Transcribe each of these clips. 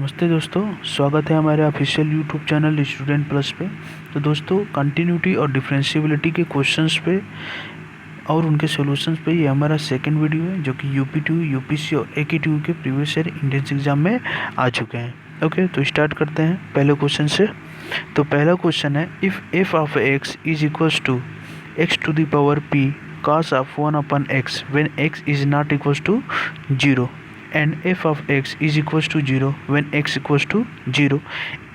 नमस्ते दोस्तों, स्वागत है हमारे official YouTube channel student plus पे। तो दोस्तों, कंटिन्यूटी और डिफरेंशिएबिलिटी के क्वेश्चंस पे और उनके सॉल्यूशंस पे ये हमारा सेकंड वीडियो है, जो कि यूपी2, यूपीसी और एके2 के प्रीवियस ईयर इंट्रेंस एग्जाम में आ चुके हैं। ओके, तो स्टार्ट करते हैं पहले क्वेश्चन से। तो पहला क्वेश्चन है, if F of X is equals to X to the power P cos of 1 upon x when x is not equals to 0 and f of x is equals to 0 when x equals to 0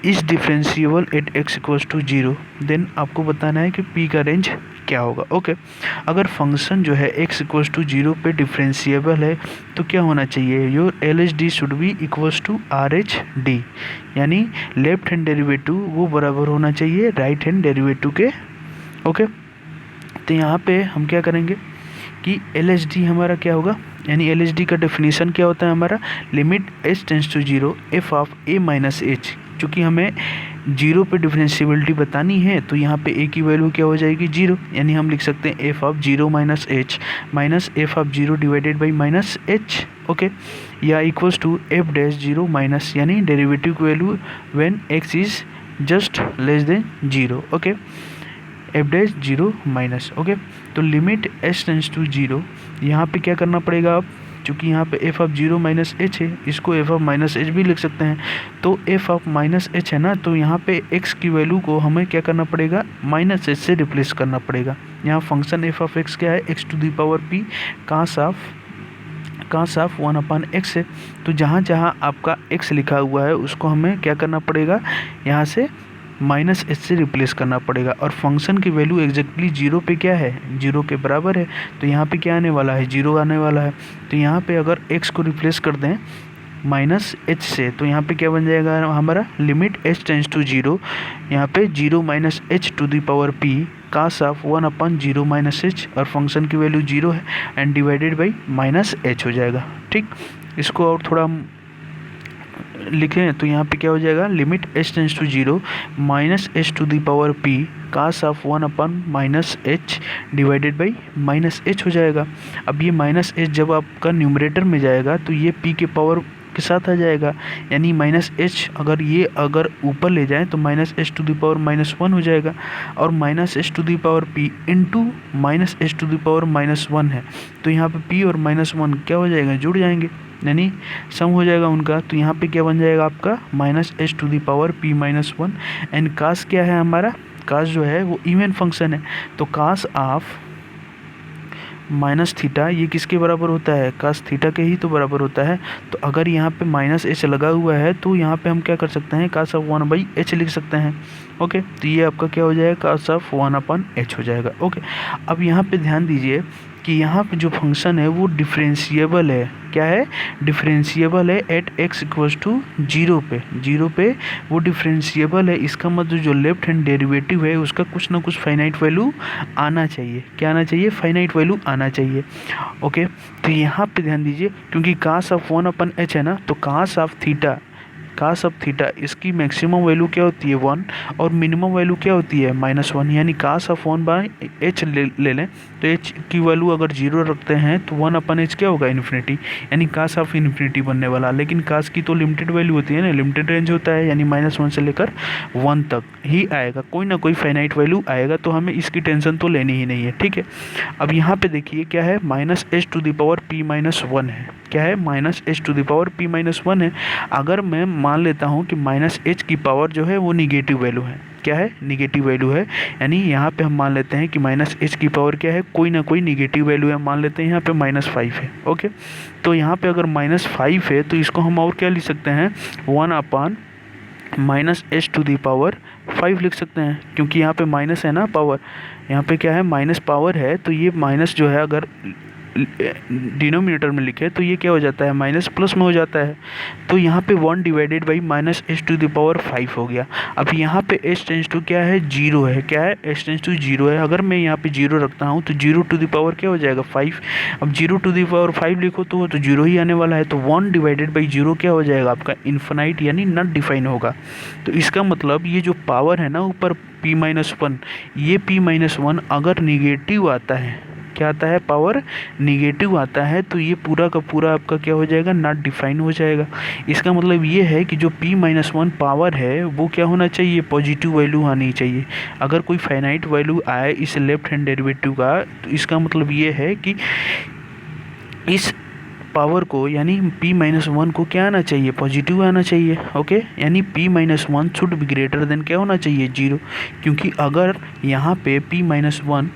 is differentiable at x equals to 0, then आपको बताना है कि p का range क्या होगा। Okay, अगर function जो है x इक्वल्स टू 0 पे डिफरेंशिएबल है तो क्या होना चाहिए, your L H D should be equals to R H D, यानी लेफ्ट हैंड डेरिवेटिव वो बराबर होना चाहिए राइट हैंड डेरिवेटिव के। ओके, तो यहाँ पे हम क्या करेंगे कि एल एच डी हमारा क्या होगा, यानी एल एच डी का डेफिनेशन क्या होता है हमारा, limit h tends to 0 f of a minus h. चूँकि हमें 0 पे डिफरेंशिएबिलिटी बतानी है तो यहाँ पे ए की वैल्यू क्या हो जाएगी 0, यानी हम लिख सकते हैं f of 0 minus h minus f of 0 divided by minus h. Okay, या equals to f dash 0 minus, यानी डेरिवेटिव की value when x is just less than 0। Okay, f dash 0 minus. Okay, तो लिमिट एच टेंस टू 0, यहाँ पे क्या करना पड़ेगा अब, चूँकि यहाँ पे एफ ऑफ 0 माइनस एच है, इसको एफ ऑफ माइनस एच भी लिख सकते हैं। तो एफ ऑफ माइनस एच है ना, तो यहाँ पे एक्स की वैल्यू को हमें क्या करना पड़ेगा, माइनस एच से रिप्लेस करना पड़ेगा। यहाँ फंक्शन एफ ऑफ एक्स क्या है, x to the power p cos of 1 upon x है। तो जहाँ जहाँ आपका एक्स लिखा हुआ है उसको हमें क्या करना पड़ेगा, यहाँ से माइनस एच से रिप्लेस करना पड़ेगा। और फंक्शन की वैल्यू एग्जैक्टली 0 पे क्या है, 0 के बराबर है, तो यहाँ पे क्या आने वाला है, 0 आने वाला है। तो यहाँ पे अगर x को रिप्लेस कर दें माइनस एच से, तो यहाँ पे क्या बन जाएगा हमारा, लिमिट h टेंस टू 0, यहाँ पे 0 minus h to the power p cos of 1 upon 0 minus h, और फंक्शन की वैल्यू 0 है and divided by minus h हो जाएगा। ठीक, इसको और थोड़ा लिखें तो यहाँ पे क्या हो जाएगा, limit h tends to 0 minus h to the power p cos of 1 upon minus h divided by minus h हो जाएगा। अब ये माइनस एच जब आपका न्यूमरेटर में जाएगा तो ये पी के पावर के साथ आ जाएगा, यानी माइनस एच अगर ऊपर ले जाएं तो minus h to the power -1 हो जाएगा, और minus h to the power P into minus h to the power -1 है। तो यहाँ पे पी और -1 क्या हो जाएगा, जुड़ जाएंगे, यानी सम हो जाएगा उनका। तो यहाँ पे क्या बन जाएगा आपका, minus h to the power p -1 and cos क्या है हमारा, कास जो है वो इवन फंक्शन है, तो कास ऑफ माइनस थीटा ये किसके बराबर होता है, कास थीटा के ही तो बराबर होता है। तो अगर यहाँ पे माइनस एच लगा हुआ है तो यहाँ पे हम क्या कर सकते हैं, कास ऑफ 1/h लिख सकते हैं। ओके, तो ये आपका क्या हो जाएगा, कास ऑफ 1/h हो जाएगा। ओके, अब यहाँ पे ध्यान दीजिए कि यहाँ पे जो फंक्शन है वो डिफरेंशिएबल है। क्या है, डिफरेंशिएबल है एट x इक्वल्स टू 0 पे वो डिफरेंशिएबल है। इसका मतलब जो लेफ्ट हैंड डेरिवेटिव है उसका कुछ ना कुछ फाइनाइट वैल्यू आना चाहिए। क्या आना चाहिए, फाइनाइट वैल्यू आना चाहिए। ओके, तो यहाँ पे ध्यान दीजिए, क्योंकि कास ऑफ 1/h है ना, तो कास ऑफ थीटा इसकी मैक्सिमम वैल्यू क्या होती है 1, और मिनिमम वैल्यू क्या होती है -1, यानी कास ऑफ 1/h ले लें तो h की वैल्यू अगर 0 रखते हैं तो 1/h क्या होगा, इन्फिनिटी, यानी कास ऑफ इन्फिनिटी बनने वाला। लेकिन कास की तो लिमिटेड वैल्यू होती है ना, लिमिटेड रेंज होता है, यानी -1 से लेकर 1 तक ही आएगा, कोई ना कोई फाइनाइट वैल्यू आएगा, तो हमें इसकी टेंशन तो लेनी ही नहीं है। ठीक है, अब यहाँ पे देखिए क्या है, minus h to the power p -1 है। क्या है, minus h to the power p -1 है। अगर मैं मान लेता हूँ कि माइनस एच की पावर जो है वो निगेटिव वैल्यू है, क्या है, निगेटिव वैल्यू है, यानी यहाँ पे हम मान लेते हैं कि माइनस एच की पावर क्या है, कोई ना कोई निगेटिव वैल्यू है, मान लेते हैं यहाँ पे -5 है। ओके, तो यहाँ पे अगर -5 है तो इसको हम और क्या लिख सकते हैं, 1 upon minus h to the power 5 लिख सकते हैं, क्योंकि यहाँ पे माइनस है ना पावर, यहाँ पे क्या है, माइनस पावर है, तो ये माइनस जो है अगर डिनोमिनेटर में लिखे तो ये क्या हो जाता है, माइनस प्लस में हो जाता है। तो यहाँ पे 1 divided by minus h to the power 5 हो गया। अब यहाँ पे एच टेंस टू क्या है, 0 है। क्या है, एच टेंस टू 0 है। अगर मैं यहाँ पे 0 रखता हूँ तो 0 टू द पावर क्या हो जाएगा, 5। अब 0 टू द पावर 5 लिखो तो 0 ही आने वाला है, तो 1 डिवाइडेड बाई 0 क्या हो जाएगा आपका, इन्फिनाइट, यानी नॉट डिफाइन होगा। तो इसका मतलब ये जो पावर है ना ऊपर p-1, ये p-1 अगर निगेटिव आता है क्या आता है, पावर निगेटिव आता है, तो ये पूरा का पूरा आपका क्या हो जाएगा, नॉट डिफाइन हो जाएगा। इसका मतलब ये है कि जो p-1 पावर है वो क्या होना चाहिए, पॉजिटिव वैल्यू आनी चाहिए। अगर कोई फाइनाइट वैल्यू आए इस लेफ्ट हैंड डेरिवेटिव का, तो इसका मतलब ये है कि इस पावर को यानी p-1 को क्या आना चाहिए, पॉजिटिव आना चाहिए। ओके, यानी p-1 should be greater than क्या होना चाहिए, 0, क्योंकि अगर यहाँ पे p-1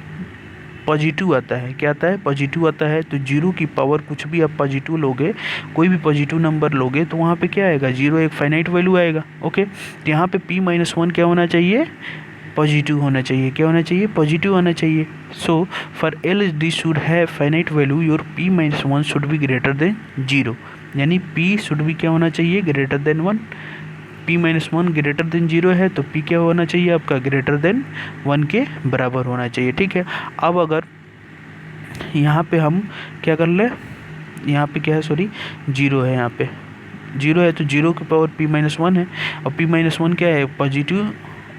पॉजिटिव आता है, क्या आता है, पॉजिटिव आता है, तो 0 की पावर कुछ भी आप पॉजिटिव लोगे, कोई भी पॉजिटिव नंबर लोगे तो वहाँ पे क्या आएगा, 0 एक फाइनाइट वैल्यू आएगा। ओके, तो यहाँ पे p-1 क्या होना चाहिए, पॉजिटिव होना चाहिए, क्या होना चाहिए, पॉजिटिव आना चाहिए। So for LHD should have finite value your p-1 should be greater than 0, यानी p शुड बी क्या होना चाहिए, greater than 1। p-1 greater than 0 है तो p क्या होना चाहिए आपका, ग्रेटर देन 1 के बराबर होना चाहिए। ठीक है, अब अगर यहाँ पे हम क्या कर ले, यहाँ पे क्या है, सॉरी 0 है, यहाँ पे 0 है तो 0 की पावर p-1 है, और p-1 क्या है, पॉजिटिव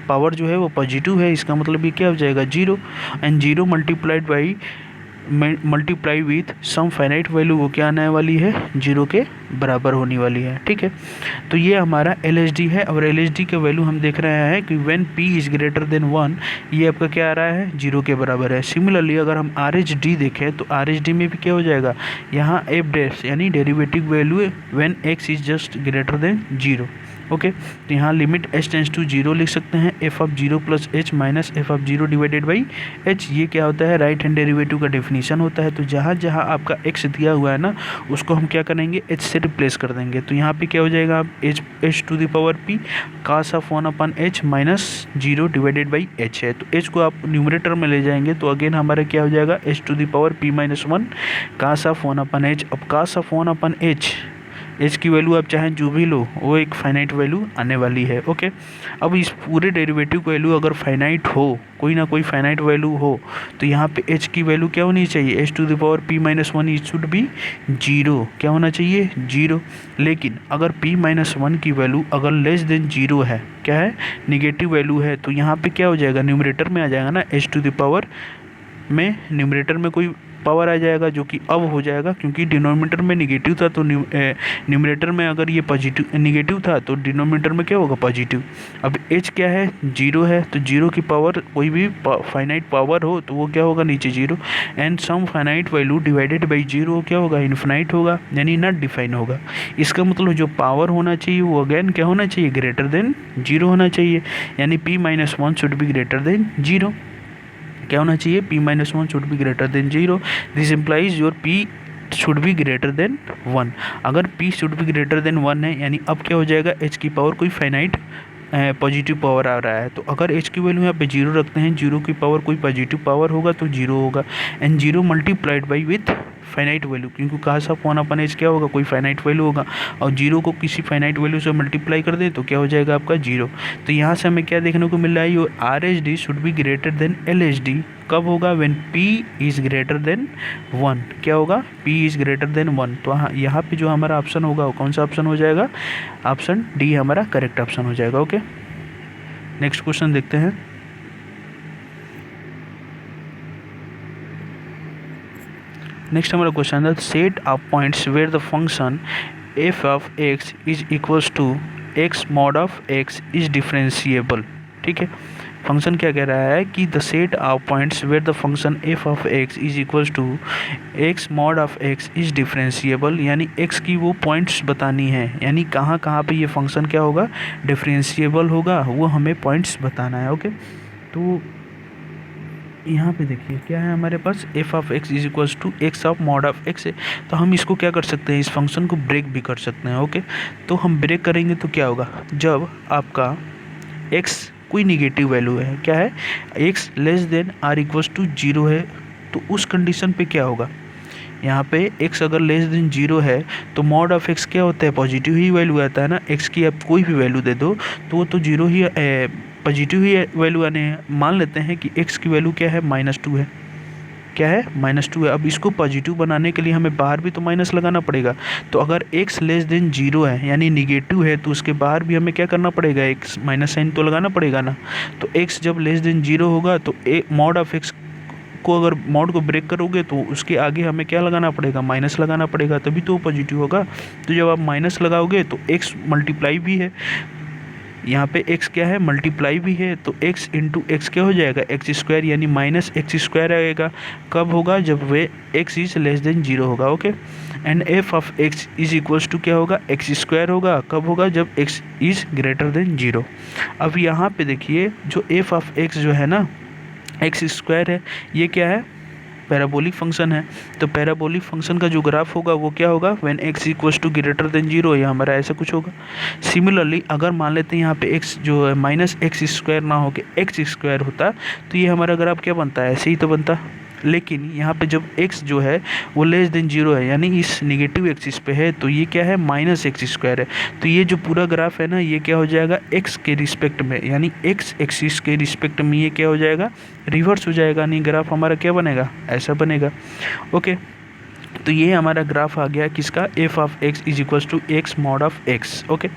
पावर जो है वो पॉजिटिव है, इसका मतलब ये क्या हो जाएगा, 0, and 0 multiply with some finite value, वो क्या आने वाली है, 0 के बराबर होने वाली है। ठीक है, तो ये हमारा LHD है, और LHD का वैल्यू हम देख रहे हैं कि when p is greater than 1, ये आपका क्या आ रहा है, 0 के बराबर है। सिमिलरली अगर हम RHD देखें तो RHD में भी क्या हो जाएगा, यहाँ f डैश यानी derivative value when x is just greater than 0। Okay, तो यहाँ लिमिट h टेंस टू 0 लिख सकते हैं, f(0) plus h minus f(0) divided by h। ये क्या होता है, राइट हैंड डेरिवेटिव का डेफिनेशन होता है। तो जहाँ जहाँ आपका x दिया हुआ है ना, उसको हम क्या करेंगे, h से रिप्लेस कर देंगे। तो यहाँ पे क्या हो जाएगा, h to the power p cos of 1/h minus 0 divided by h है। तो h को आप न्यूमरेटर में ले जाएंगे तो अगेन हमारा क्या हो जाएगा, h to the power p-1 cos of 1/h। अब cos ऑफ 1/h, एच की वैल्यू आप चाहें जो भी लो, वो एक फाइनाइट वैल्यू आने वाली है। ओके, अब इस पूरे डेरिवेटिव वैल्यू अगर फाइनाइट हो, कोई ना कोई फाइनाइट वैल्यू हो, तो यहाँ पे एच की वैल्यू क्या होनी चाहिए, h to the power p-1 it should be 0, क्या होना चाहिए, 0। लेकिन अगर p-1 की वैल्यू अगर लेस देन 0 है, क्या है, निगेटिव वैल्यू है, तो यहाँ पे क्या हो जाएगा, न्यूमरेटर में आ जाएगा ना, h टू द पावर में न्यूमरेटर में कोई पावर आ जाएगा जो कि अब हो जाएगा, क्योंकि डिनोमिनेटर में निगेटिव था तो न्यूमरेटर में अगर ये पॉजिटिव निगेटिव था तो डिनोमिनेटर में क्या होगा, पॉजिटिव। अब h क्या है, 0 है, तो 0 की पावर कोई भी फाइनाइट पावर हो तो वो क्या होगा, नीचे 0, and some finite value divided by 0 क्या होगा, इन्फिनाइट होगा, यानी नॉट डिफाइन होगा। इसका मतलब जो पावर होना चाहिए वो अगेन क्या होना चाहिए, ग्रेटर देन 0 होना चाहिए, यानी p-1 should be greater than 0। क्या होना चाहिए, p-1 should be greater than 0। This implies your p should be greater than 1। अगर p should be greater than 1 है, यानी अब क्या हो जाएगा, h की पावर कोई फाइनाइट पॉजिटिव पावर आ रहा है, तो अगर h की वैल्यू यहाँ पे 0 रखते हैं, 0 की पावर कोई पॉजिटिव पावर होगा तो 0 होगा, and 0 multiplied by with finite value, क्योंकि cos ऑफ 1/h क्या होगा, कोई फाइनाइट वैल्यू होगा, और 0 को किसी फाइनाइट वैल्यू से मल्टीप्लाई कर दे तो क्या हो जाएगा आपका 0। तो यहाँ से हमें क्या देखने को मिल रहा है, your RHD should be greater than LHD। कब होगा, when p is greater than 1। क्या होगा, p इज़ ग्रेटर देन 1। तो यहाँ पे जो हमारा ऑप्शन होगा वो कौन सा ऑप्शन हो जाएगा, ऑप्शन डी हमारा करेक्ट ऑप्शन हो जाएगा। ओके, नेक्स्ट क्वेश्चन देखते हैं। नेक्स्ट हमारा क्वेश्चन है, set of points where the function f of x is equals to x mod of x is differentiable. ठीक है, फंक्शन क्या कह रहा है कि the set of points where the function f of x is equals to x mod of x is differentiable, यानी x की वो पॉइंट्स बतानी है, यानी कहाँ कहाँ पे ये फंक्शन क्या होगा, डिफरेंशिएबल होगा, वो हमें पॉइंट्स बताना है। ओके, तो यहाँ पे देखिए क्या है हमारे पास, f of x is equals to x of mod of x है, तो हम इसको क्या कर सकते हैं, इस फंक्शन को ब्रेक भी कर सकते हैं। ओके, तो हम ब्रेक करेंगे तो क्या होगा, जब आपका x कोई निगेटिव वैल्यू है, क्या है, x less than or equals to 0 है, तो उस कंडीशन पे क्या होगा, यहाँ पे x अगर लेस देन 0 है तो मॉड ऑफ x क्या होता है, पॉजिटिव ही वैल्यू आता है ना। x की आप कोई भी वैल्यू दे दो तो वो तो 0 ही पॉजिटिव ही वैल्यू आने हैं। मान लेते हैं कि x की वैल्यू क्या है, -2 है, क्या है, -2 है। अब इसको पॉजिटिव बनाने के लिए हमें बाहर भी तो माइनस लगाना पड़ेगा, तो अगर x लेस देन 0 है यानी निगेटिव है तो उसके बाहर भी हमें क्या करना पड़ेगा, x माइनस साइन तो लगाना पड़ेगा ना। तो x जब लेस देन 0 होगा तो मॉड ऑफ x को अगर मॉड को ब्रेक करोगे तो उसके आगे हमें क्या लगाना पड़ेगा, माइनस लगाना पड़ेगा, तभी तो पॉजिटिव होगा। तो जब आप माइनस लगाओगे तो x मल्टीप्लाई भी है, यहाँ पे x क्या है, मल्टीप्लाई भी है, तो x इंटू एक्स क्या हो जाएगा, एक्स स्क्वायर, यानी माइनस एक्स स्क्वायर आएगा। कब होगा, जब वे x इज लेस देन 0 होगा। Okay, and f of x is equals to क्या होगा, एक्स स्क्वायर होगा। कब होगा, जब x इज ग्रेटर देन 0। अब यहाँ पे देखिए जो f ऑफ x जो है ना, एक्स स्क्वायर है, ये क्या है, पैराबोलिक फंक्शन है। तो पैराबोलिक फंक्शन का जो ग्राफ होगा वो क्या होगा, when x equals to greater than 0, या हमारा ऐसा कुछ होगा। सिमिलरली अगर मान लेते हैं यहाँ पे x जो है माइनस एक्स स्क्वायर ना हो के एक्स स्क्वायर होता, तो ये हमारा ग्राफ क्या बनता है, ऐसे ही तो बनता। लेकिन यहाँ पे जब x जो है वो लेस देन 0 है, यानी इस निगेटिव एक्सिस पे है, तो ये क्या है, माइनस एक्स स्क्वायर है। तो ये जो पूरा ग्राफ है ना, ये क्या हो जाएगा, x के रिस्पेक्ट में, यानी x एक्सिस के रिस्पेक्ट में ये क्या हो जाएगा, रिवर्स हो जाएगा, नहीं ग्राफ हमारा क्या बनेगा, ऐसा बनेगा। ओके, तो ये हमारा ग्राफ आ गया किसका, f of x is equals to x mod of x। Okay,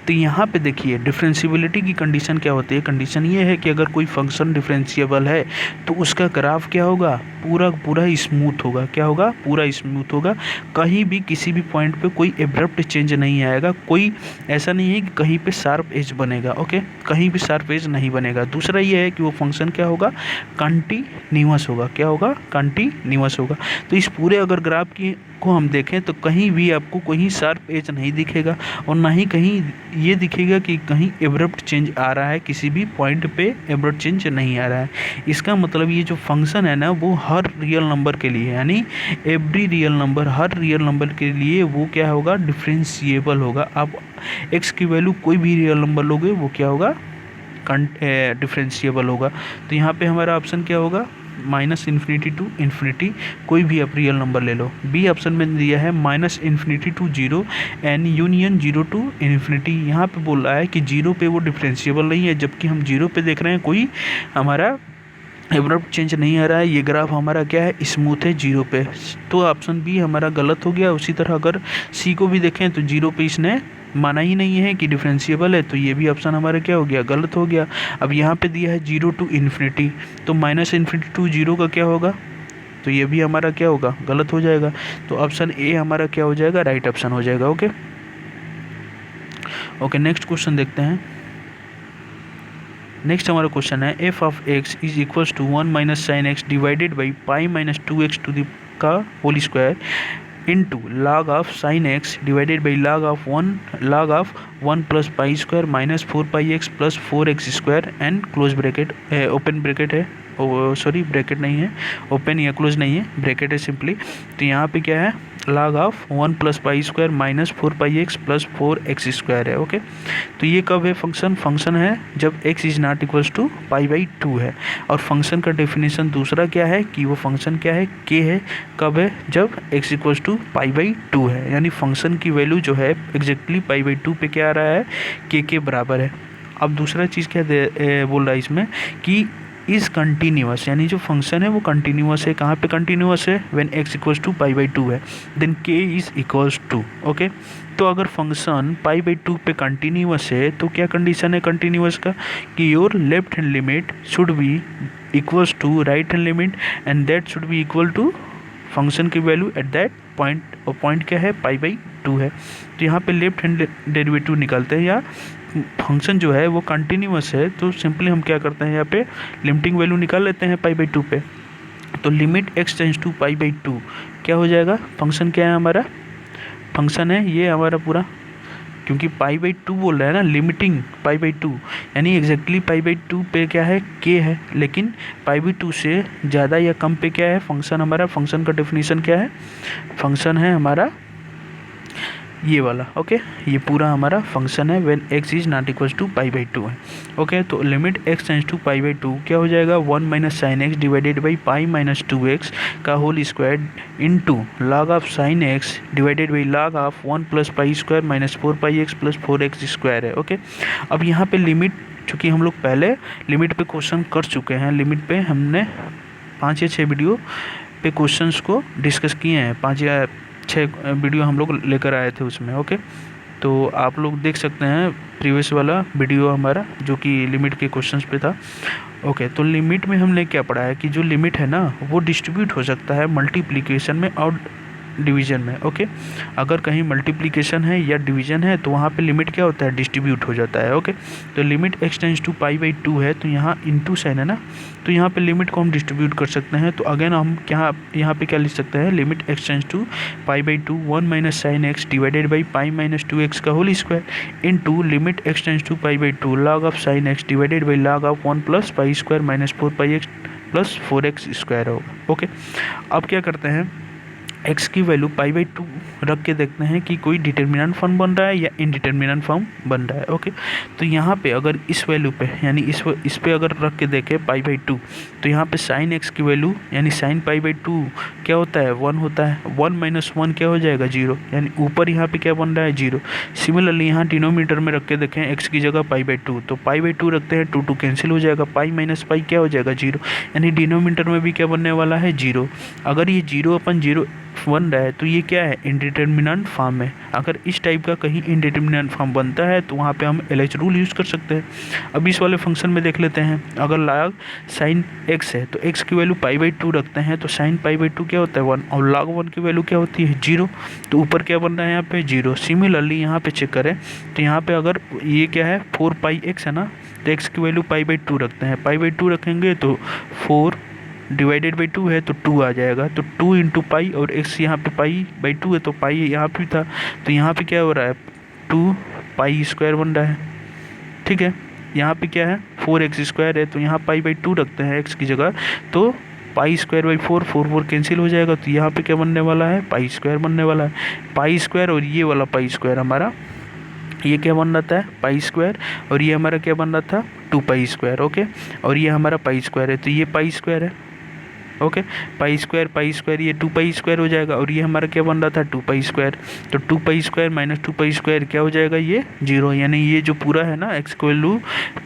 तो यहाँ पे देखिए डिफरेंशियबिलिटी की कंडीशन क्या होती है, कंडीशन ये है कि अगर कोई फंक्शन डिफरेंशिएबल है तो उसका ग्राफ क्या होगा, पूरा पूरा स्मूथ होगा। क्या होगा, पूरा स्मूथ होगा, कहीं भी किसी भी पॉइंट पे कोई एब्रप्ट चेंज नहीं आएगा, कोई ऐसा नहीं है कि कहीं पे शार्प एज बनेगा। ओके, कहीं भी शार्प एज नहीं बनेगा। दूसरा ये है कि वो फंक्शन क्या होगा, कंटिन्यूअस होगा। क्या होगा, कंटिन्यूअस होगा। तो इस पूरे अगर ग्राफ को हम देखें तो कहीं भी आपको कोई शार्प एज नहीं दिखेगा, और ना ही कहीं ये दिखेगा कि कहीं एब्रप्ट चेंज आ रहा है, किसी भी पॉइंट पे एब्रप्ट चेंज नहीं आ रहा है। इसका मतलब ये जो फंक्शन है ना, वो हर रियल नंबर के लिए, यानी एवरी रियल नंबर, हर रियल नंबर के लिए वो क्या होगा, डिफरेंशिएबल होगा। आप x की वैल्यू कोई भी रियल नंबर लोगे वो क्या होगा, डिफरेंशिएबल होगा। तो यहाँ पे हमारा ऑप्शन क्या होगा, माइनस इन्फिनिटी टू इन्फिनिटी, कोई भी आप रियल नंबर ले लो। बी ऑप्शन में दिया है minus infinity to 0 and union 0 to infinity. यहाँ पे बोल रहा है कि 0 पे वो डिफरेंशिएबल नहीं है, जबकि हम 0 पे देख रहे हैं कोई हमारा एब्रप्ट चेंज नहीं आ रहा है। ये ग्राफ हमारा क्या है, स्मूथ है 0 पे। तो ऑप्शन बी हमारा गलत हो गया। उसी तरह अगर सी को भी देखें तो 0 पे इसने माना ही नहीं है कि डिफरेंशिएबल है, तो ये भी ऑप्शन हमारा क्या हो गया, गलत हो गया। अब यहाँ पे दिया है 0 टू इन्फिनिटी, तो माइनस इन्फिनिटी टू 0 का क्या होगा, तो ये भी हमारा क्या होगा, गलत हो जाएगा। तो ऑप्शन ए हमारा क्या हो जाएगा, राइट ऑप्शन हो जाएगा। ओके ओके, नेक्स्ट क्वेश्चन देखते हैं। नेक्स्ट हमारा क्वेश्चन है f of x is equals to 1 minus sine x divided by pi minus 2x to the का whole square into log of sine x divided by log of 1 plus pi square minus 4 pi x plus 4x square and close bracket, open bracket है, sorry bracket नहीं है, open या close नहीं है, bracket है simply. तो यहाँ पे क्या है, log of 1 plus pi square minus 4 pi x plus 4x square है। ओके, तो ये कब है, फंक्शन है जब x is not equals to pi by 2 है। और फंक्शन का डेफिनेशन दूसरा क्या है कि वो फंक्शन क्या है, k है। कब है, जब x equals to pi by 2 है, यानी फंक्शन की वैल्यू जो है एग्जैक्टली पाई बाई 2 पे क्या आ रहा है, k के बराबर है। अब दूसरा चीज़ क्या बोल रहा है इसमें कि इज़ कंटिन्यूअस, यानी जो फंक्शन है वो कंटिन्यूअस है। कहाँ पे कंटिन्यूअस है, when x equals to pi by 2 है, then k is equals to. Okay, तो अगर फंक्शन पाई बाई 2 पे कंटिन्यूअस है तो क्या कंडीशन है कंटिन्यूअस का, कि your left hand limit should be equals to right hand limit and that should be equal to function की वैल्यू एट दैट पॉइंट, और पॉइंट क्या है, पाई बाई 2 है। तो यहाँ पे लेफ्ट हैंड डेरिवेटिव निकालते हैं, या फंक्शन जो है वो कंटिन्यूअस है तो सिंपली हम क्या करते हैं, यहाँ पे लिमिटिंग वैल्यू निकाल लेते हैं पाई बाई 2 पे। तो limit x tends to pi by 2 क्या हो जाएगा, फंक्शन क्या है हमारा, फंक्शन है ये हमारा पूरा, क्योंकि पाई बाई 2 बोल रहा है ना, लिमिटिंग पाई बाई 2, यानी एग्जैक्टली पाई बाई 2 पे क्या है, k है, लेकिन पाई बाई 2 से ज़्यादा या कम पे क्या है फंक्शन हमारा। फंक्शन का डेफिनेशन क्या है, फंक्शन है हमारा ये वाला। ओके, ये पूरा हमारा फंक्शन है when x is not equals to pi by 2 है। ओके, तो limit x tends to pi by 2 क्या हो जाएगा, 1 minus sine x divided by pi minus 2x का whole square into log of sine x divided by log of 1 plus pi square minus 4 pi x plus 4x square है। Okay, अब यहाँ पे limit, चूँकि हम लोग पहले लिमिट पे क्वेश्चन कर चुके हैं, लिमिट पे हमने 5 या 6 वीडियो पे क्वेश्चंस को डिस्कस किए हैं, 5 या 6 वीडियो हम लोग लेकर आए थे उसमें। ओके, तो आप लोग देख सकते हैं प्रीवियस वाला वीडियो हमारा जो कि लिमिट के क्वेश्चंस पे था। ओके, तो लिमिट में हमने क्या पढ़ा है कि जो लिमिट है ना वो डिस्ट्रीब्यूट हो सकता है मल्टीप्लिकेशन में और डिवीज़न में। ओके, अगर कहीं मल्टीप्लिकेशन है या डिवीज़न है तो वहाँ पे लिमिट क्या होता है, डिस्ट्रीब्यूट हो जाता है। ओके, तो limit x tends to pi by 2 है तो यहाँ इनटू साइन है ना, तो यहाँ पे लिमिट को हम डिस्ट्रीब्यूट कर सकते हैं। तो अगेन हम क्या यहाँ पे क्या लिख सकते हैं, limit x tends to pi by 2 1 minus sine x divided by pi minus 2x का whole square into limit x tends to pi by 2 log of sine x divided by log of 1 plus pi square minus 4 pi x plus 4x square होगा। Okay, अब क्या करते हैं, x की value pi by 2 रख के देखते हैं कि कोई डिटर्मिनेंट फॉर्म बन रहा है या इनडिटर्मिनेंट फॉर्म बन रहा है। ओके, तो यहाँ पे अगर इस वैल्यू पे यानी इस पे अगर रख के देखें पाई बाई 2 तो यहाँ पे साइन x की वैल्यू यानी साइन पाई बाई 2 क्या होता है, 1 होता है। 1 माइनस 1 क्या हो जाएगा, 0, यानी ऊपर यहाँ पे क्या बन रहा है, 0। सिमिलरली यहाँ डिनोमीटर में रख के देखें x की जगह पाई बाई 2 तो पाई बाई 2 रखते हैं, 2 कैंसिल हो जाएगा, पाई माइनस पाई क्या हो जाएगा, 0, यानी डिनोमीटर में भी क्या बनने वाला है, 0। अगर ये 0/0 बन रहा है तो ये क्या है, इनडिटर्मिनेंट फॉर्म में। अगर इस टाइप का कहीं इनडिटर्मिनेंट फॉर्म बनता है तो वहाँ पे हम LH रूल यूज़ कर सकते हैं। अब इस वाले फंक्शन में देख लेते हैं, अगर log साइन x है तो x की वैल्यू पाई बाई 2 रखते हैं तो साइन पाई बाई 2 क्या होता है, 1, और log 1 की वैल्यू क्या होती है, 0, तो ऊपर क्या बन रहा है यहाँ पे, 0। सिमिलरली यहाँ पे चेक करें तो यहाँ पे अगर ये क्या है 4 पाई x है ना, तो x की वैल्यू पाई बाई 2 रखते हैं, पाई बाई 2 रखेंगे तो 4 डिवाइडेड बाई 2 है तो 2 आ जाएगा, तो 2 इंटू पाई, और x यहाँ पे पाई बाई 2 है तो पाई यहाँ पे था, तो यहाँ पे क्या हो रहा है, 2 पाई स्क्वायर बन रहा है। ठीक है, यहाँ पे क्या है 4x स्क्वायर है तो यहाँ पाई बाई 2 रखते हैं x की जगह, तो पाई स्क्वायर बाई 4, 4 कैंसिल हो जाएगा, तो यहाँ पे क्या बनने वाला है, पाई स्क्वायर बनने वाला है। पाई स्क्वायर और ये वाला पाई स्क्वायर हमारा ये क्या बन रहा था, पाई स्क्वायर, और ये हमारा क्या बन रहा था, 2 पाई स्क्वायर। ओके, और ये हमारा पाई स्क्वायर है तो ये पाई स्क्वायर है। ओके, पाई स्क्वायर ये 2 पाई स्क्वायर हो जाएगा, और ये हमारा क्या बन रहा था, 2 पाई स्क्वायर, तो 2 पाई स्क्वायर माइनस 2 पाई स्क्वायर क्या हो जाएगा, ये 0, यानी ये जो पूरा है ना x की वैल्यू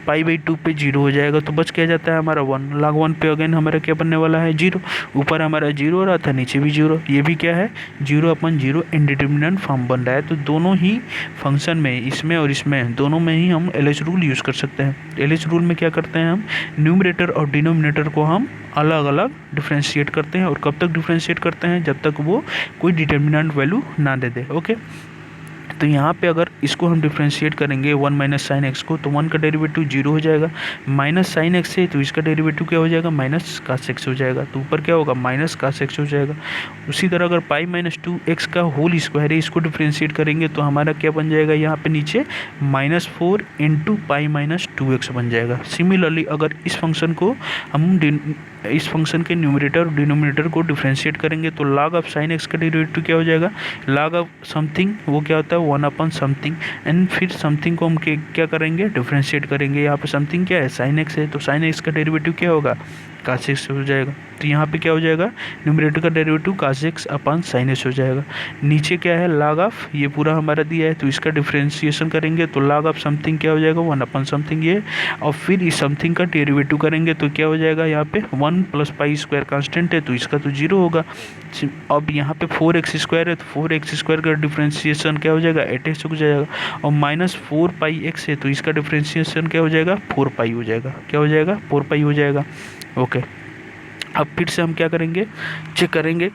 पाई बाई 2 पे 0 हो जाएगा, तो बच क्या जाता है हमारा 1, log 1 पे अगेन हमारा क्या बनने वाला है, 0, ऊपर हमारा 0 हो रहा था, नीचे भी 0, ये भी क्या है 0/0 इनडिटर्मिनेंट फॉर्म बन रहा है। तो दोनों ही फंक्शन में, इसमें और इसमें, दोनों में ही हम LH रूल यूज़ कर सकते हैं। LH रूल में क्या करते हैं, हम न्यूमरेटर और डिनोमिनेटर को हम अलग अलग डिफ्रेंशिएट करते हैं, और कब तक डिफ्रेंशिएट करते हैं, जब तक वो कोई डिटर्मिनेंट वैल्यू ना दे दे। ओके, तो यहाँ पे अगर इसको हम डिफ्रेंशिएट करेंगे 1 माइनस साइन एक्स को, तो 1 का डेरिवेटिव 0 हो जाएगा, माइनस साइन एक्स है तो इसका डेरिवेटिव क्या हो जाएगा, माइनस कास एक्स हो जाएगा, तो ऊपर क्या होगा, माइनस कास एक्स हो जाएगा। उसी तरह अगर पाई माइनस 2x का होल स्क्वायर है, इसको डिफ्रेंशिएट करेंगे तो हमारा क्या बन जाएगा, यहाँ पे नीचे -4 इंटू पाई माइनस 2x बन जाएगा। सिमिलरली अगर इस फंक्शन को हम इस फंक्शन के न्यूमरेटर और डिनोमिनेटर को डिफ्रेंशिएट करेंगे तो log ऑफ साइन एक्स का डेरिवेटिव क्या हो जाएगा, log ऑफ समथिंग वो क्या होता है 1/समथिंग, एंड फिर समथिंग को हम क्या करेंगे, डिफ्रेंशिएट करेंगे। यहाँ पे समथिंग क्या है, साइन एक्स है, तो साइन एक्स का डेरिवेटिव क्या होगा, कास एक्स हो जाएगा, तो यहाँ पे क्या हो जाएगा, न्यूमरेटर का डेरिवेटिव कास एक्स अपन साइन एक्स हो जाएगा। नीचे क्या है, log ऑफ ये पूरा हमारा दिया है तो इसका डिफ्रेंशिएशन करेंगे तो log ऑफ समथिंग क्या हो जाएगा, 1/समथिंग ये, और फिर इस समथिंग का डेरिवेटिव करेंगे तो क्या हो जाएगा, यहाँ पे 1 प्लस पाई स्क्वायर कांस्टेंट है तो इसका तो 0 होगा। अब यहाँ पे 4x स्क्वायर है तो 4x स्क्वायर का डिफ्रेंशिएशन क्या हो जाएगा, 8x हो जाएगा, और माइनस 4 पाई एक्स है तो इसका डिफ्रेंशिएशन क्या हो जाएगा, 4 पाई हो जाएगा, क्या हो जाएगा, 4 पाई हो जाएगा। ओके, अब फिर से हम क्या करेंगे, चेक करेंगे,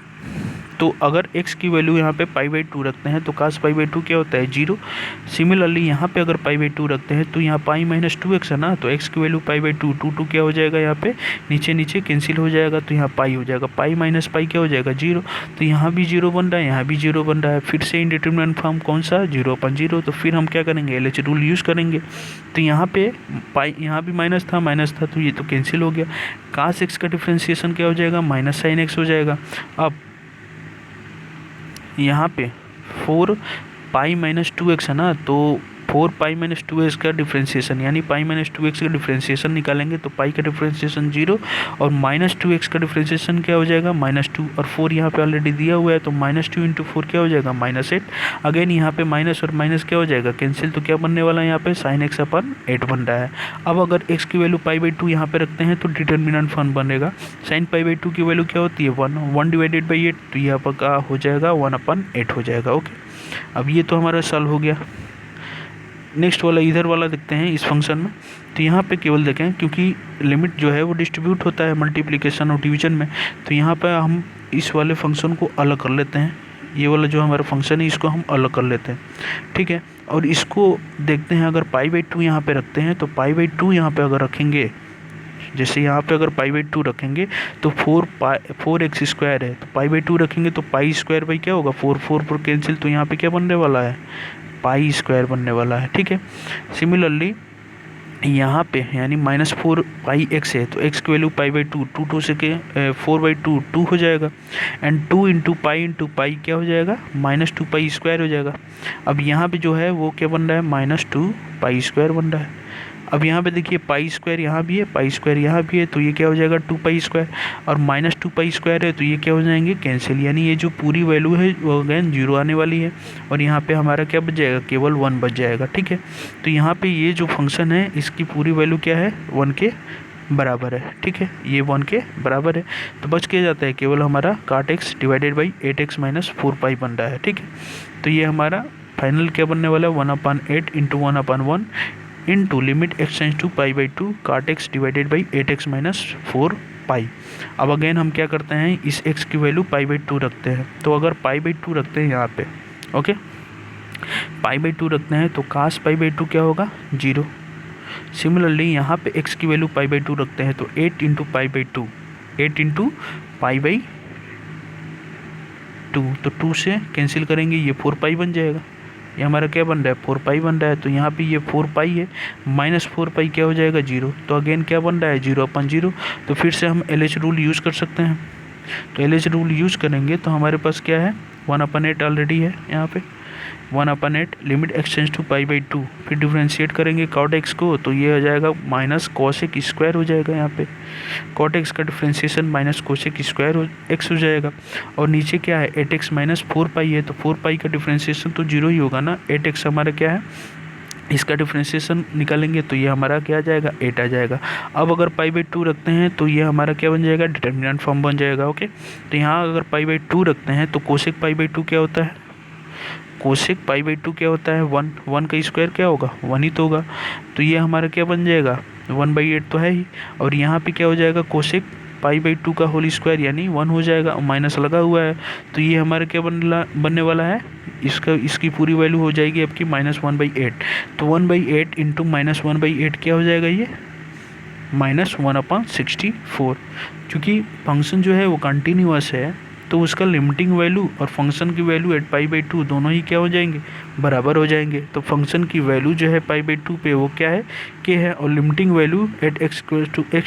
तो अगर x की वैल्यू यहाँ पे पाई बाई 2 रखते हैं तो कास पाई बाई 2 क्या होता है, 0। सिमिलरली यहाँ पे अगर पाई बाई 2 रखते हैं तो यहाँ पाई माइनस 2x है ना, तो x की वैल्यू पाई बाई 2, 2 क्या हो जाएगा, यहाँ पे नीचे नीचे कैंसिल हो जाएगा तो यहाँ पाई हो जाएगा, पाई माइनस पाई क्या हो जाएगा, 0, तो यहाँ भी 0 बन रहा है, यहाँ भी 0 बन रहा है। फिर से इंडिटरमिनेंट फॉर्म कौन सा, 0/0, तो फिर हम क्या करेंगे, LH रूल यूज़ करेंगे। तो यहाँ पे पाई यहाँ भी माइनस था तो ये तो कैंसिल हो गया, कास एक्स का डिफ्रेंशिएशन क्या हो जाएगा, माइनस साइन एक्स हो जाएगा। अब यहाँ पे 4 पाई माइनस 2x है ना, तो 4 पाई माइनस 2x का डिफ्रेंशिएशन यानी पाई माइनस 2x का डिफ्रेंशिएशन निकालेंगे तो पाई का डिफ्रेंशिएशन 0 और माइनस 2x का डिफ्रेंशिएशन क्या हो जाएगा, -2, और 4 यहाँ पे ऑलरेडी दिया हुआ है तो -2 इंटू 4 क्या हो जाएगा, -8। अगेन यहाँ पे माइनस और माइनस क्या हो जाएगा, कैंसिल, तो क्या बनने वाला है यहाँ पे साइन एक्स अपन 8 बन रहा है। अब अगर x की वैल्यू पाई बाई 2 यहाँ पे रखते हैं तो डिटर्मिनेंट फॉर्म बनेगा, साइन पाई बाई 2 की वैल्यू क्या होती है, 1 डिवाइडेड बाई 8, तो यहाँ पर का हो जाएगा 1/8 हो जाएगा। ओके, अब ये तो हमारा सॉल्व हो गया। नेक्स्ट वाला इधर वाला देखते हैं इस फंक्शन में। तो यहाँ पे केवल देखें, क्योंकि लिमिट जो है वो डिस्ट्रीब्यूट होता है मल्टीप्लिकेशन और डिवीजन में, तो यहाँ पे हम इस वाले फंक्शन को अलग कर लेते हैं। ये वाला जो हमारा फंक्शन है इसको हम अलग कर लेते हैं, ठीक है। और इसको देखते हैं, अगर π/2 यहाँ पे रखते हैं तो π/2 यहाँ पे अगर रखेंगे, जैसे यहाँ पे अगर π/2 रखेंगे तो 4x² है, तो π/2 रखेंगे तो π² क्या होगा, 4 कैंसिल, तो यहाँ पे क्या बनने वाला है, π² बनने वाला है, ठीक है। सिमिलरली यहाँ पे यानी -4πx है, तो x की वैल्यू π/2, 2 से के 4/2 2 हो जाएगा, एंड 2 × π क्या हो जाएगा, -2π² हो जाएगा। अब यहाँ पे जो है वो क्या बन रहा है, -2π² बन रहा है। अब यहाँ पे देखिए π² यहाँ भी है, π² यहाँ भी है, तो ये क्या हो जाएगा 2π², और -2π² है तो ये क्या हो जाएंगे, कैंसिल, यानी ये जो पूरी वैल्यू है वो अगेन 0 आने वाली है, और यहाँ पे हमारा क्या बच जाएगा, केवल 1 बच जाएगा, ठीक है। तो यहाँ पे ये जो फंक्शन है इसकी पूरी वैल्यू क्या है, 1 के बराबर है, ठीक है, ये 1 के बराबर है। तो बच के जाता है केवल हमारा cot x / 8x - 4π बन रहा है, ठीक है। तो ये हमारा फाइनल क्या बनने वाला है, 1/8 × 1/1 into limit x tends to π/2 cot x / 8x - 4π। अब अगेन हम क्या करते हैं, इस x की वैल्यू π/2 रखते हैं, तो अगर π/2 रखते हैं यहाँ पे, ओके, π/2 रखते हैं तो cos π/2 क्या होगा, 0। सिमिलरली यहाँ पे x की वैल्यू π/2 रखते हैं तो 8 × π/2, 8 × π/2, तो 2 से कैंसिल करेंगे, ये 4π बन जाएगा। ये हमारा क्या बन रहा है, 4π बन रहा है, तो यहाँ पे ये 4π है, -4π क्या हो जाएगा, 0। तो अगेन क्या बन रहा है, 0/0। तो फिर से हम LH रूल यूज़ कर सकते हैं, तो LH रूल यूज़ करेंगे तो हमारे पास क्या है, 1/8 ऑलरेडी है यहाँ पे, 1/8 लिमिट x टेंड्स टू π/2, फिर डिफ्रेंशिएट करेंगे cot x को, तो ये हो जाएगा -cos² हो जाएगा, यहाँ पे cot x का डिफ्रेंशिएशन -cos² x हो जाएगा, और नीचे क्या है 8x - 4π है, तो 4π का डिफ्रेंशिएशन तो 0 ही होगा ना, 8x हमारा क्या है, इसका डिफ्रेंशिएशन निकालेंगे तो ये हमारा क्या आ जाएगा, 8 आ जाएगा। अब अगर π/2 रखते हैं तो ये हमारा क्या बन जाएगा, डिटर्मिनेंट फॉर्म बन जाएगा, ओके। तो यहाँ अगर π/2 रखते हैं तो कोसेक π/2 क्या होता है, कोसेक π/2 क्या होता है, 1 का स्क्वायर क्या होगा, 1 ही तो होगा, तो ये हमारा क्या बन जाएगा, 1/8 तो है ही, और यहाँ पे क्या हो जाएगा, कोसेक π/2 का होल स्क्वायर यानी 1 हो जाएगा, माइनस लगा हुआ है, तो ये हमारा क्या बनने वाला है, इसकी पूरी वैल्यू हो जाएगी आपकी -1/8। तो 1/8 × -1/8 क्या हो जाएगा, ये -1/64। क्योंकि फंक्शन जो है वो कंटिन्यूअस है तो उसका लिमिटिंग वैल्यू और फंक्शन की वैल्यू एट π/2 दोनों ही क्या हो जाएंगे, बराबर हो जाएंगे। तो फंक्शन की वैल्यू जो है π/2 पे वो क्या है, k है, और limiting value at x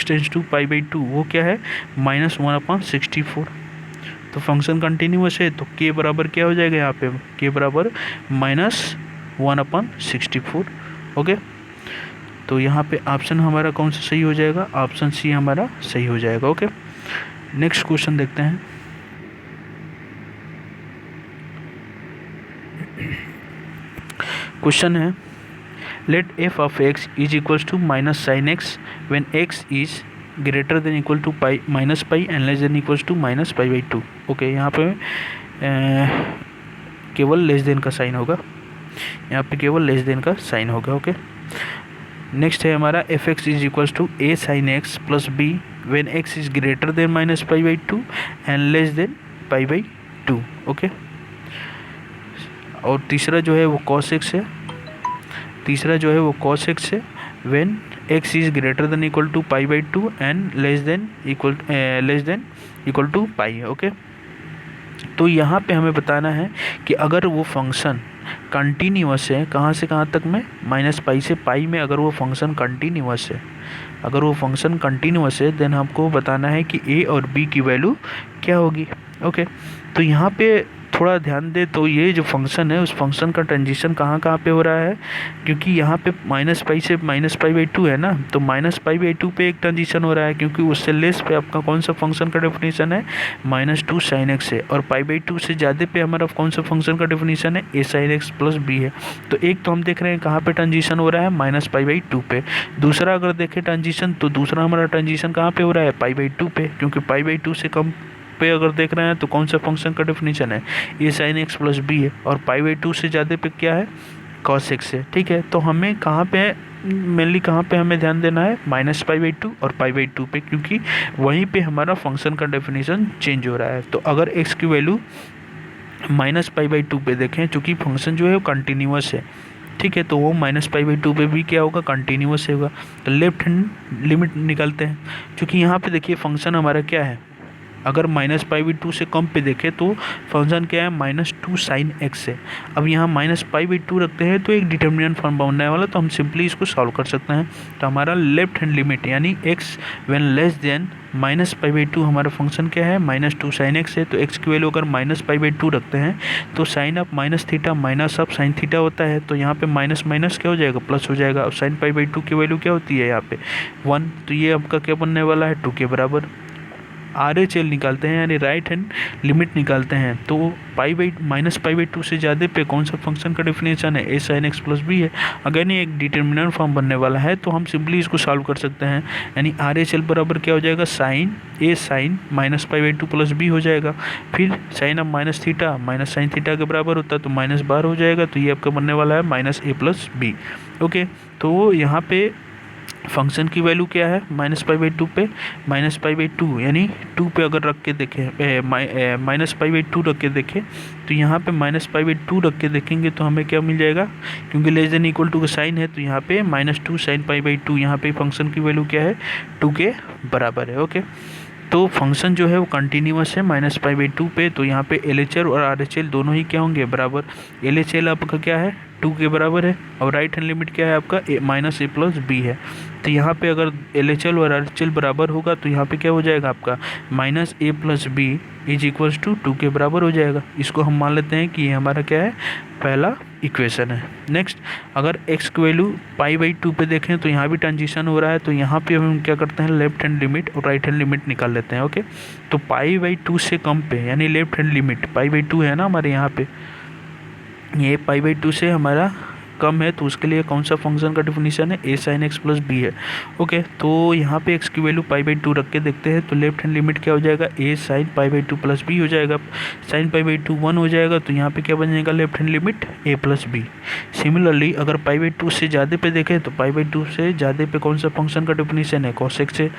tends to π/2 वो क्या है, -1/64। तो फंक्शन कंटिन्यूअस है तो k बराबर क्या हो जाएगा, यहाँ पे k बराबर -1/64, ओके। तो यहाँ पे ऑप्शन हमारा कौन सा सही हो जाएगा, ऑप्शन सी हमारा सही हो जाएगा, ओके। नेक्स्ट क्वेश्चन देखते हैं। क्वेश्चन है, let f of x is equals to -sin x when x is greater than equal to -π and less than equals to -π/2। Okay, यहाँ पे केवल लेस देन का साइन होगा, यहाँ पे केवल लेस देन का साइन होगा, ओके। नेक्स्ट है हमारा f(x) is equals to a sin x plus b when x is greater than -π/2 and less than π/2, okay. और तीसरा जो है वो cos x है, तीसरा जो है वो cos x है when x is greater than equal to π/2 and less than equal to pi है, ओके। तो यहाँ पे हमें बताना है कि अगर वो फंक्शन कंटिन्यूअस है, कहाँ से कहाँ तक में, -π से π में अगर वो फंक्शन कंटिन्यूअस है, अगर वो फंक्शन कंटिन्यूअस है देन हमको बताना है कि a और b की वैल्यू क्या होगी, ओके। तो यहाँ पे थोड़ा ध्यान दे, तो ये जो फंक्शन है उस फंक्शन का ट्रांजिशन कहाँ कहाँ पे हो रहा है, क्योंकि यहाँ पे -π से -π/2 है ना, तो -π/2 पे एक ट्रांजिशन हो रहा है, क्योंकि उससे लेस पे आपका कौन सा फंक्शन का डेफिनेशन है, -2 sin x है, और π/2 से ज़्यादा पे हमारा कौन सा फंक्शन का डेफिनेशन है, a sin x plus b है। तो एक तो हम देख रहे हैं कहाँ पे ट्रांजिशन हो रहा है, -π/2 पे। दूसरा अगर देखें ट्रांजिशन, तो दूसरा हमारा ट्रांजिशन कहाँ पे हो रहा है, π/2 पे, क्योंकि π/2 से कम पे अगर देख रहे हैं तो कौन सा फंक्शन का डेफिनेशन है, a sin x plus b है, और π/2 से ज़्यादा पे क्या है, cos x है, ठीक है। तो हमें कहाँ पे मेनली कहाँ पे हमें ध्यान देना है, -π/2 और π/2 पे, क्योंकि वहीं पे हमारा फंक्शन का डेफिनेशन चेंज हो रहा है। तो अगर x की वैल्यू -π/2 पे देखें, चूँकि फंक्शन जो है वो कंटिन्यूस है, ठीक है, तो वो -π/2 पे भी क्या होगा, कंटिन्यूस होगा। तो लेफ्ट हैंड लिमिट निकालते हैं, क्योंकि यहाँ पे देखिए फंक्शन हमारा क्या है, अगर -π/2 से कम पे देखें तो फंक्शन क्या है, -2 sin x है। अब यहाँ -π/2 रखते हैं तो एक डिटर्मिनेंट फॉर्म बनने वाला, तो हम सिंपली इसको सॉल्व कर सकते हैं। तो हमारा लेफ्ट हैंड लिमिट यानी x व्हेन लेस देन -π/2 हमारा फंक्शन क्या है, -2 sin x है। तो x की वैल्यू अगर -π/2 रखते हैं तो sine of minus theta minus of sine theta होता है, तो यहाँ पे माइनस माइनस क्या हो जाएगा, प्लस हो जाएगा। अब sin π/2 की वैल्यू क्या होती है यहाँ पे 1, तो ये आपका क्या बनने वाला है 2 के बराबर। RHL निकालते हैं यानी राइट हैंड लिमिट निकालते हैं, तो -π/2 से ज़्यादा पे कौन सा फंक्शन का डिफिनेशन है, a sin x + b है। अगर ये एक डिटर्मिनेंट फॉर्म बनने वाला है तो हम सिंपली इसको सॉल्व कर सकते हैं, यानी RHL बराबर क्या हो जाएगा, साइन a sin -π/2 + b हो जाएगा। फिर sine of minus theta minus sine theta के बराबर होता है, तो -12 हो जाएगा। तो ये आपका बनने वाला है -a + b। ओके, तो यहाँ पे फंक्शन की वैल्यू क्या है, -π/2 पे -π/2 यानी 2 पे अगर रख के देखें, -π/2 रख के देखें, तो यहाँ पे -π/2 रख के देखेंगे तो हमें क्या मिल जाएगा, क्योंकि लेस देन इक्वल टू का साइन है, तो यहाँ पे -2 sin π/2, यहाँ पे फंक्शन की वैल्यू क्या है 2 के बराबर है। ओके, तो फंक्शन जो है वो कंटिन्यूस है -π/2 पे, तो यहाँ पे LHL और RHL दोनों ही क्या होंगे, बराबर। LHL आपका क्या है 2 के बराबर है, और राइट हैंड लिमिट क्या है आपका -a + b है। तो यहाँ पे अगर LHL और RHL बराबर होगा तो यहाँ पे क्या हो जाएगा आपका -a + b = 2 के बराबर हो जाएगा। इसको हम मान लेते हैं कि ये हमारा क्या है, पहला इक्वेशन है। नेक्स्ट, अगर x की वैल्यू π/2 पे देखें तो यहाँ भी ट्रांजिशन हो रहा है, तो यहाँ पे हम क्या करते हैं, लेफ्ट हैंड लिमिट और राइट हैंड लिमिट निकाल लेते हैं। ओके, तो π/2 से कम पे यानी लेफ्ट हैंड लिमिट π/2 है ना हमारे यहाँ पे, ये π/2 से हमारा कम है, तो उसके लिए कौन सा फंक्शन का डिफिनीशन है, a sin x + b है। ओके, तो यहाँ पे x की वैल्यू π/2 रख के देखते हैं, तो लेफ्ट हैंड लिमिट क्या हो जाएगा, a sin π/2 + b हो जाएगा। sin π/2 1 हो जाएगा, तो यहाँ पे क्या बन जाएगा, left hand limit a + b। Similarly अगर π/2 से ज़्यादा पे देखें तो π/2 से ज़्यादा पे कौन सा फंक्शन का डिफिनीशन है, cos x है।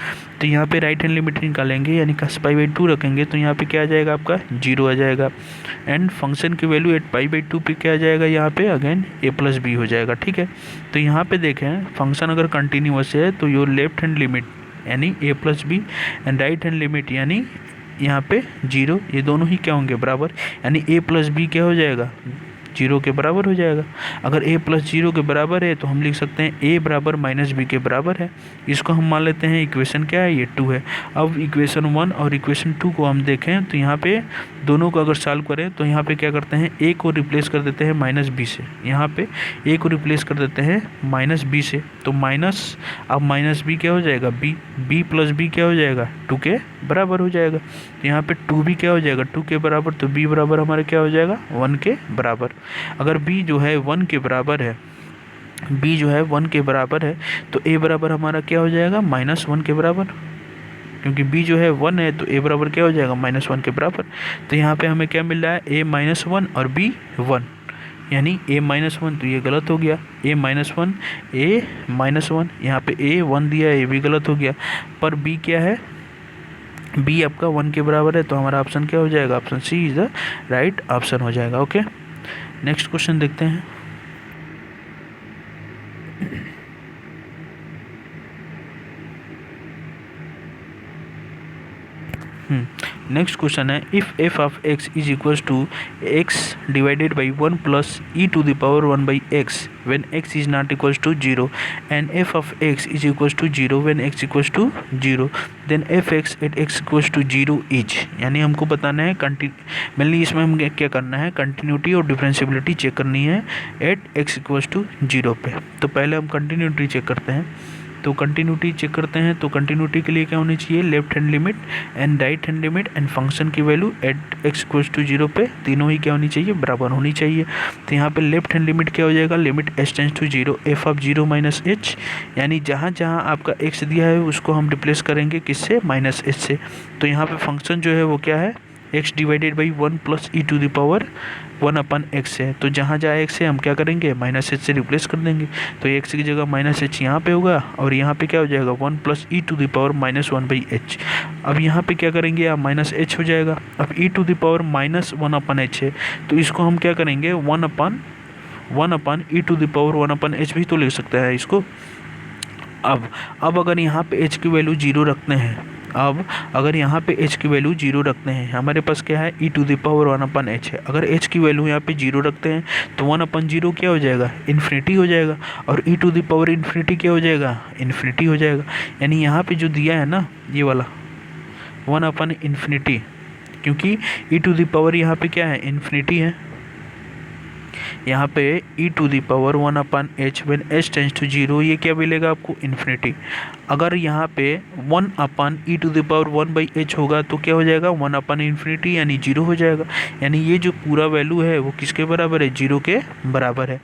तो यहाँ पे राइट हैंड लिमिट निकालेंगे, यानी cos π/2 रखेंगे, तो यहाँ पे क्या आ जाएगा आपका 0 आ जाएगा। एंड फंक्शन की वैल्यू एट π/2 पे क्या आ जाएगा, यहाँ पे अगेन a + b हो जाएगा। ठीक है, तो यहाँ पे देखें फंक्शन अगर कंटिन्यूस है तो योर लेफ्ट हैंड लिमिट यानी a + b and right hand limit यानी यहाँ पे 0, ये दोनों ही क्या होंगे, बराबर। यानी a + b क्या हो जाएगा, 0 के बराबर हो जाएगा। अगर a + 0 के बराबर है तो हम लिख सकते हैं a बराबर -b के बराबर है। इसको हम मान लेते हैं इक्वेशन क्या है, ये 2 है। अब इक्वेशन 1 और इक्वेशन 2 को हम देखें तो यहाँ पे दोनों को अगर सॉल्व करें तो यहाँ पे क्या करते हैं, a को रिप्लेस कर देते हैं -b से, यहाँ पे a को रिप्लेस कर देते हैं -b से, तो माइनस अब -b क्या हो जाएगा, b + b क्या हो जाएगा, 2 के बराबर हो जाएगा। तो यहाँ पे 2b क्या हो जाएगा, 2 के बराबर, तो b बराबर हमारे क्या हो जाएगा, 1 के बराबर। अगर b जो है 1 के बराबर है, b जो है 1 के बराबर है, तो a बराबर हमारा क्या हो जाएगा, -1 के बराबर, क्योंकि b जो है 1 है तो a बराबर क्या हो जाएगा, -1 के बराबर। तो यहाँ पे हमें क्या मिल रहा है, a -1 और b 1, यानी a -1, तो ये गलत हो गया, a -1 यहाँ पे a 1 दिया, a भी गलत हो गया, पर b क्या है, b आपका 1 के बराबर है, तो हमारा ऑप्शन क्या हो जाएगा, option C is the right option हो जाएगा। ओके, नेक्स्ट क्वेश्चन देखते हैं। नेक्स्ट क्वेश्चन है, if f of x is equals to x divided by 1 plus e⁴1/x when x is not equals to 0 and f of x is equals to 0 when x equals to 0 then fx at x equals to 0 is, यानी हमको बताना है mainly इसमें हम क्या करना है, continuity और डिफरेंशियबिलिटी चेक करनी है एट x इक्वल्स टू 0 पे। तो पहले हम कंटिन्यूटी चेक करते हैं, तो कंटिन्यूटी चेक करते हैं, तो कंटिन्यूटी के लिए क्या होनी चाहिए, left hand limit and right hand limit and function की value at x equals to 0 पे तीनों ही क्या होनी चाहिए, बराबर होनी चाहिए। तो यहाँ पे लेफ्ट हैंड लिमिट क्या हो जाएगा, limit h tends to 0 f of 0 minus h, यानी जहाँ जहाँ आपका x दिया है उसको हम रिप्लेस करेंगे किससे, -h से। तो यहाँ पे फंक्शन जो है वो क्या है, x divided by 1 plus e to the power 1 upon x है। तो जहाँ जहाँ एक्स है हम क्या करेंगे, माइनस एच से रिप्लेस कर देंगे। तो एक्स की जगह माइनस एच यहाँ पे होगा और यहाँ पे क्या हो जाएगा 1 plus e to the power minus 1 by h. अब यहाँ पे क्या करेंगे, आप माइनस एच हो जाएगा। अब e to the power minus 1 upon h है, तो इसको हम क्या करेंगे 1 upon e to the power 1 upon h भी तो लिख सकते हैं इसको। अब अगर यहाँ पे h की वैल्यू जीरो रखते हैं, अब अगर यहाँ पे h की वैल्यू जीरो रखते हैं, हमारे पास क्या है e to the power 1 upon h है। अगर h की वैल्यू यहाँ पे जीरो रखते हैं तो 1 अपन जीरो क्या हो जाएगा, इन्फिनिटी हो जाएगा। और ई टू द पावर इन्फिनिटी क्या हो जाएगा, इन्फिनिटी हो जाएगा। यानी यहाँ पे जो दिया है ना ये वाला 1 अपन इन्फिनिटी, क्योंकि ई टू द पावर यहाँ पे क्या है, इन्फिनिटी है। यहाँ पे e to the power 1 upon h when h tends to zero, ये क्या मिलेगा आपको, इन्फिनिटी। अगर यहाँ पे 1 upon e to the power 1 by h होगा तो क्या हो जाएगा 1 अपन इन्फिनिटी, यानी जीरो हो जाएगा। यानी ये जो पूरा वैल्यू है वो किसके बराबर है, जीरो के बराबर है।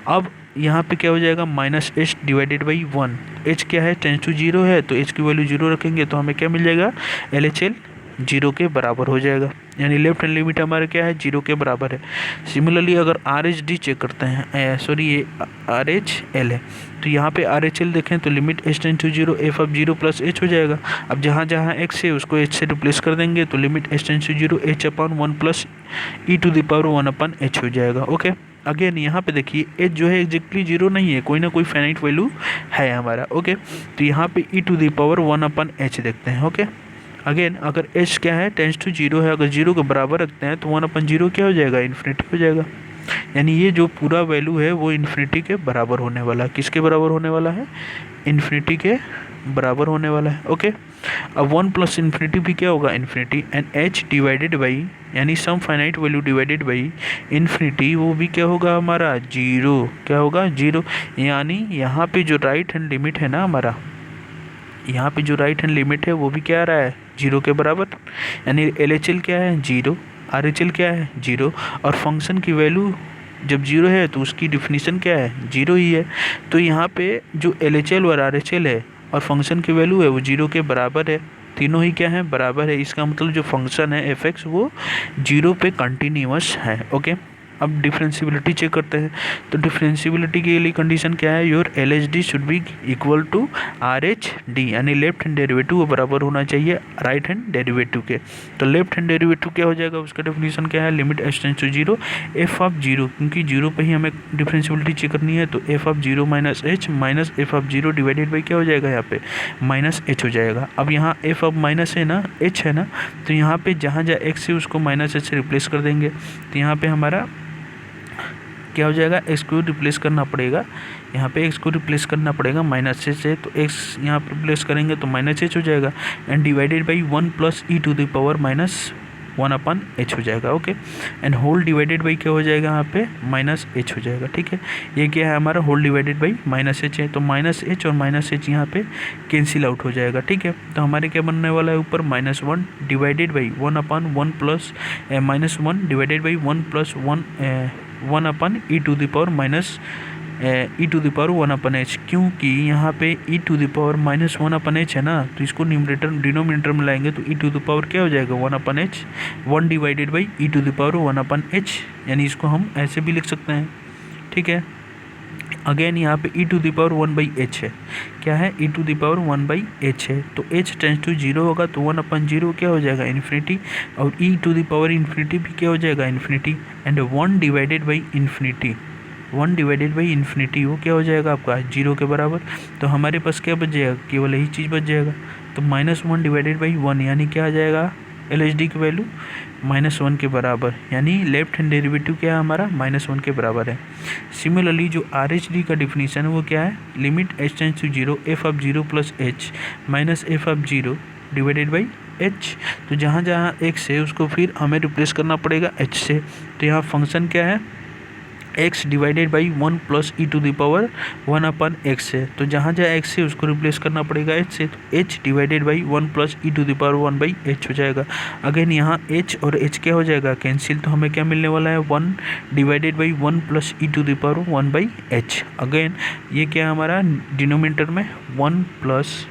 अब यहाँ पे क्या हो जाएगा minus h divided by 1, H क्या है टेंड्स टू जीरो है, तो एच की वैल्यू जीरो रखेंगे तो हमें क्या मिल जाएगा, LHL जीरो के बराबर हो जाएगा। यानी लेफ्ट हैंड लिमिट हमारे क्या है, जीरो के बराबर है। सिमिलरली अगर RH-D चेक करते हैं, सॉरी ये RH-L है, तो यहाँ पे RH-L देखें तो limit h tend to zero f of zero plus h हो जाएगा। अब जहाँ जहाँ x है उसको h से रिप्लेस कर देंगे तो limit h tend to zero h upon 1 plus e to the power 1 upon h हो जाएगा। ओके, अगेन यहाँ पे देखिए h जो है एग्जैक्टली जीरो नहीं है, कोई ना कोई फाइनाइट वैल्यू है हमारा। ओके, तो यहाँ पे e to the power 1 upon h देखते हैं। ओके, अगेन अगर h क्या है टेंड्स टू जीरो है, अगर जीरो के बराबर रखते हैं तो 1 अपन जीरो क्या हो जाएगा, इन्फिनिटी हो जाएगा। यानी ये जो पूरा वैल्यू है वो इन्फिनिटी के बराबर होने वाला है। किसके बराबर होने वाला है, इन्फिनिटी के बराबर होने वाला है। ओके, अब 1 प्लस इन्फिनिटी भी क्या होगा, infinity. And h divided by, यानी some finite value divided by infinity, वो भी क्या होगा हमारा, जीरो। क्या होगा, जीरो। यानी यहाँ पे जो राइट हैंड लिमिट है ना हमारा, यहाँ पे जो राइट हैंड लिमिट है वो भी क्या आ रहा है, जीरो के बराबर। यानी LHL क्या है, जीरो। RHL क्या है, जीरो। और फंक्शन की वैल्यू जब जीरो है तो उसकी डिफिनीशन क्या है, जीरो ही है। तो यहाँ पे जो LHL और RHL है और फंक्शन की वैल्यू है वो जीरो के बराबर है। तीनों ही क्या है, बराबर है। इसका मतलब जो फंक्शन है fx वो जीरो पे कंटिन्यूअस है। ओके, अब डिफरेंशियबिलिटी चेक करते हैं। तो डिफरेंशियबिलिटी के लिए कंडीशन क्या है, your LHD should be equal to RH-D, यानी लेफ्ट हैंड डेरिवेटिव वो बराबर होना चाहिए राइट हैंड डेरिवेटिव के। तो लेफ्ट हैंड डेरिवेटिव क्या हो जाएगा, उसका डेफिनेशन क्या है, limit h tends to zero f of zero, क्योंकि जीरो पे ही हमें डिफरेंशियबिलिटी चेक करनी है। तो f of zero minus h minus f of zero divided by क्या हो जाएगा, यहाँ पे माइनस एच हो जाएगा। अब यहाँ एफ ऑफ माइनस है ना, एच है ना, तो यहाँ पे जहाँ जहाँ एक्स है उसको माइनस एच से रिप्लेस कर देंगे। तो यहाँ पे हमारा क्या हो जाएगा, एक्स को रिप्लेस करना पड़ेगा, यहाँ पे एक्स को रिप्लेस करना पड़ेगा माइनस एच से। तो एक्स यहाँ पर रिप्लेस करेंगे तो माइनस एच हो जाएगा। And divided by 1 plus e to the power minus 1 upon h हो जाएगा। Okay, and whole divided by क्या हो जाएगा, यहाँ पे माइनस एच हो जाएगा। ठीक है, ये क्या है हमारा, whole divided by minus h है। तो माइनस एच और माइनस एच यहाँ पे कैंसिल आउट हो जाएगा। ठीक है, तो हमारे क्या बनने वाला है ऊपर, -1 divided by 1 upon 1 plus -1 divided by 1 plus 1 upon e to the power minus e to the power 1 upon h. क्योंकि यहाँ पे e to the power -1 upon h है ना, तो इसको न्यूमरेटर डिनोमिनेटर में लाएंगे तो ई टू द पावर क्या हो जाएगा, 1 upon h, 1 divided by e to the power 1 upon h. यानी इसको हम ऐसे भी लिख सकते हैं। ठीक है, अगेन यहाँ पे e to the power 1 by h है। क्या है, e to the power 1 by h है। तो एच टेंड्स टू जीरो होगा तो 1 अपन जीरो क्या हो जाएगा, इन्फिनिटी। और ई टू द पावर इन्फिनिटी भी क्या हो जाएगा, infinity. And 1 divided by infinity, 1 divided by infinity वो क्या हो जाएगा आपका, जीरो के बराबर। तो हमारे पास क्या बच जाएगा, केवल यही चीज़ बच जाएगा। तो -1 डिवाइडेड बाई 1 यानी क्या आ जाएगा, LHD की वैल्यू -1 के बराबर। यानी लेफ्ट हैंड डेरिवेटिव क्या है हमारा, -1 के बराबर है। सिमिलरली जो RH-D का डिफिनीशन है वो क्या है, limit h tends to zero f of zero plus h minus f of zero divided by h। तो जहाँ जहाँ x है उसको फिर हमें रिप्लेस करना पड़ेगा h से। तो यहाँ फंक्शन क्या है, x divided by 1 plus e to the power 1 upon x है, तो जहाँ जहाँ x है उसको रिप्लेस करना पड़ेगा h से, तो h divided by 1 plus e to the power 1 by h हो जाएगा। अगेन यहाँ h और h क्या हो जाएगा, कैंसिल, तो हमें क्या मिलने वाला है 1 divided by 1 plus e to the power 1 by h। Again ये क्या है हमारा डिनोमिनेटर में 1 plus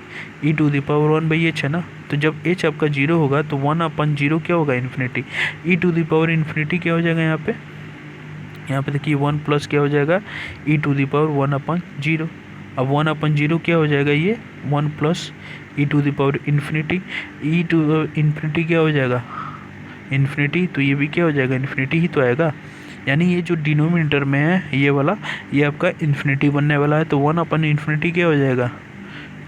e to the power 1 by h है ना, तो जब h आपका 0 होगा तो 1 अपन 0 क्या होगा infinity, e to the power infinity क्या हो जाएगा यहाँ पे देखिए 1 प्लस क्या हो जाएगा ई टू द पावर 1 अपन 0। अब 1 अपन 0 क्या हो जाएगा, ये 1 plus e to the power infinity, e to infinity क्या हो जाएगा इन्फिनिटी, तो ये भी क्या हो जाएगा इन्फिनिटी ही तो आएगा। यानी ये जो डिनोमिनेटर में है ये वाला, ये आपका इन्फिनिटी बनने वाला है, तो 1 अपन इन्फिनिटी क्या हो जाएगा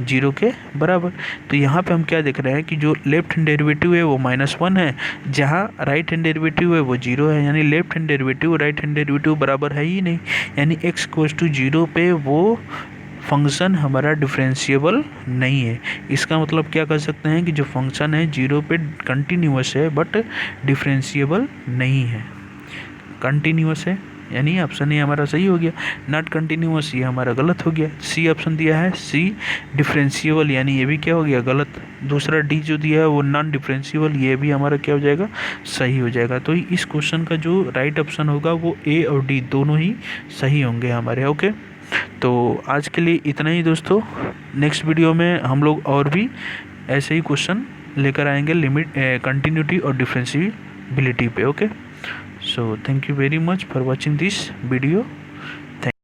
0 के बराबर। तो यहाँ पे हम क्या देख रहे हैं कि जो लेफ्ट हैंड डेरिवेटिव है वो -1 है, जहाँ राइट हैंड डेरिवेटिव है वो 0 है, यानी left hand derivative right hand derivative बराबर है ही नहीं, यानी x = 0 पे वो फंक्शन हमारा डिफरेंशिएबल नहीं है। इसका मतलब क्या कर सकते हैं कि जो फंक्शन है 0 पे कंटिन्यूअस है बट डिफरेंशिएबल नहीं है। कंटिन्यूअस है यानी ऑप्शन ए हमारा सही हो गया, नॉट कंटिन्यूअस ये हमारा गलत हो गया। सी ऑप्शन दिया है सी डिफरेंशिएबल, यानी ये भी क्या हो गया गलत। दूसरा डी जो दिया है वो नॉन डिफरेंशिएबल, ये भी हमारा क्या हो जाएगा सही हो जाएगा। तो इस क्वेश्चन का जो राइट ऑप्शन होगा वो ए और डी दोनों ही सही होंगे हमारे। ओके, तो आज के लिए इतना ही दोस्तों, नेक्स्ट वीडियो में हम लोग और भी ऐसे ही क्वेश्चन लेकर आएंगे लिमिट कंटिन्यूटी और डिफरेंशिएबिलिटी पे। Okay, so thank you very much for watching this video.